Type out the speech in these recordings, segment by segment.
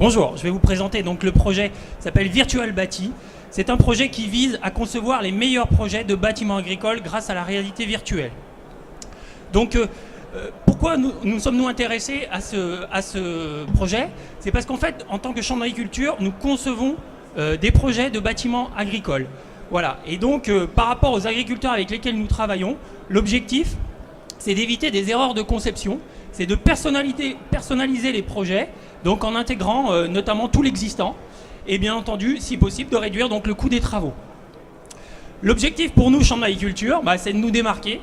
Bonjour, je vais vous présenter donc le projet qui s'appelle Virtual Bâti. C'est un projet qui vise à concevoir les meilleurs projets de bâtiments agricoles grâce à la réalité virtuelle. Donc, pourquoi nous sommes-nous intéressés à ce projet? C'est parce qu'en fait, en tant que chambre d'agriculture, nous concevons des projets de bâtiments agricoles. Voilà. Et donc, par rapport aux agriculteurs avec lesquels nous travaillons, l'objectif, c'est d'éviter des erreurs de conception, c'est de personnaliser les projets, donc en intégrant notamment tout l'existant, et bien entendu, si possible, de réduire donc le coût des travaux. L'objectif pour nous, chambre d'agriculture, c'est de nous démarquer,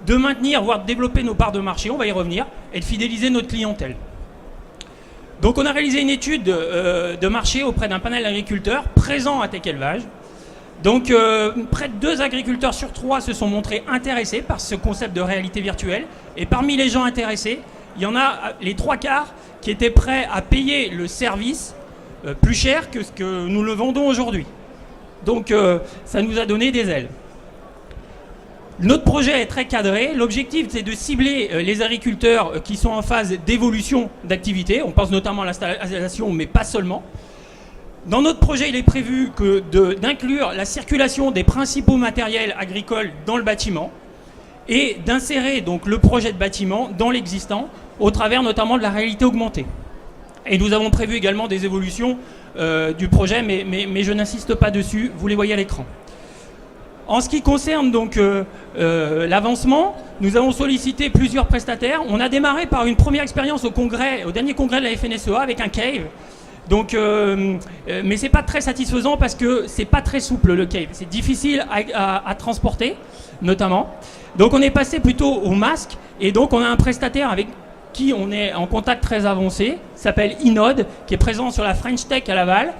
de maintenir, voire de développer nos parts de marché, on va y revenir, et de fidéliser notre clientèle. Donc on a réalisé une étude de marché auprès d'un panel d'agriculteurs présents à Tech Élevage. Donc près de 2 agriculteurs sur 3 se sont montrés intéressés par ce concept de réalité virtuelle. Et parmi les gens intéressés, il y en a les 3/4 qui étaient prêts à payer le service plus cher que ce que nous le vendons aujourd'hui. Donc ça nous a donné des ailes. Notre projet est très cadré. L'objectif, c'est de cibler les agriculteurs qui sont en phase d'évolution d'activité. On pense notamment à l'installation, mais pas seulement. Dans notre projet, il est prévu d'inclure la circulation des principaux matériels agricoles dans le bâtiment et d'insérer donc le projet de bâtiment dans l'existant au travers notamment de la réalité augmentée. Et nous avons prévu également des évolutions du projet, mais je n'insiste pas dessus, vous les voyez à l'écran. En ce qui concerne donc l'avancement, nous avons sollicité plusieurs prestataires. On a démarré par une première expérience au dernier congrès de la FNSEA avec un cave. Donc, mais c'est pas très satisfaisant parce que c'est pas très souple le cave. C'est difficile à transporter, notamment. Donc on est passé plutôt au masque et donc on a un prestataire avec qui on est en contact très avancé, s'appelle Inode, qui est présent sur la French Tech à Laval.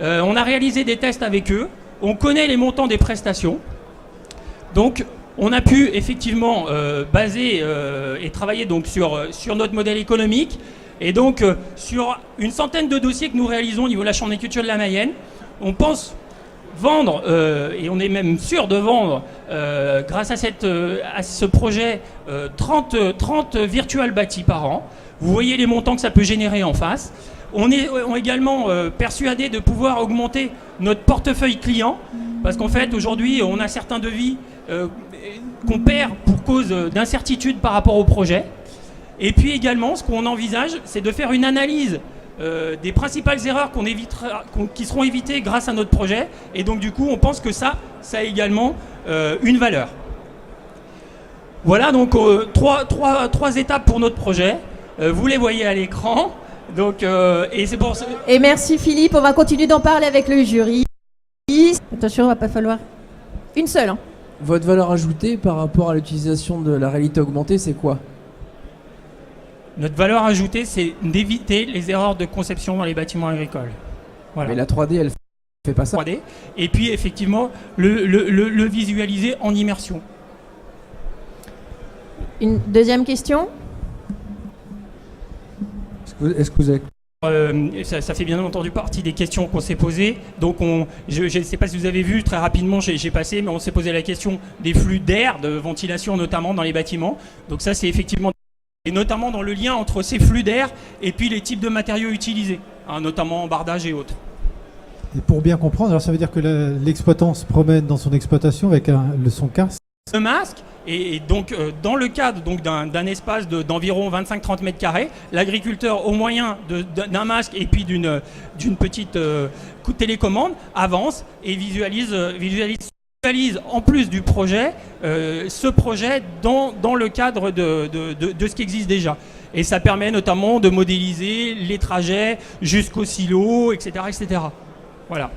On a réalisé des tests avec eux. On connaît les montants des prestations. Donc, on a pu effectivement baser et travailler donc sur notre modèle économique. Et donc, sur une centaine de dossiers que nous réalisons au niveau de la Chambre d'agriculture de la Mayenne, on pense vendre, et on est même sûr de vendre, grâce à ce projet, 30 virtual bâtis par an. Vous voyez les montants que ça peut générer en face. On est également persuadé de pouvoir augmenter notre portefeuille client, parce qu'en fait, aujourd'hui, on a certains devis qu'on perd pour cause d'incertitude par rapport au projet. Et puis également, ce qu'on envisage, c'est de faire une analyse des principales erreurs qui seront évitées grâce à notre projet. Et donc, du coup, on pense que ça a également une valeur. Voilà, donc trois étapes pour notre projet. Vous les voyez à l'écran. Donc, et c'est pour ça. Et merci Philippe, on va continuer d'en parler avec le jury. Attention, il ne va pas falloir une seule. Hein. Votre valeur ajoutée par rapport à l'utilisation de la réalité augmentée, c'est quoi? Notre valeur ajoutée, c'est d'éviter les erreurs de conception dans les bâtiments agricoles. Voilà. Mais la 3D, elle fait pas ça. 3D. Et puis effectivement, le visualiser en immersion. Une deuxième question? Est-ce que vous avez... Ça fait bien entendu partie des questions qu'on s'est posées. Donc je ne sais pas si vous avez vu, très rapidement j'ai passé, mais on s'est posé la question des flux d'air, de ventilation notamment dans les bâtiments. Donc ça c'est effectivement, et notamment dans le lien entre ces flux d'air et puis les types de matériaux utilisés, hein, notamment en bardage et autres. Et pour bien comprendre, alors ça veut dire que l'exploitant se promène dans son exploitation avec son casque. Le masque, et donc dans le cadre d'un espace d'environ 25-30 mètres carrés, l'agriculteur au moyen d'un masque et puis d'une petite télécommande avance et visualise en plus du projet, ce projet dans le cadre de ce qui existe déjà. Et ça permet notamment de modéliser les trajets jusqu'au silo, etc., etc. Voilà.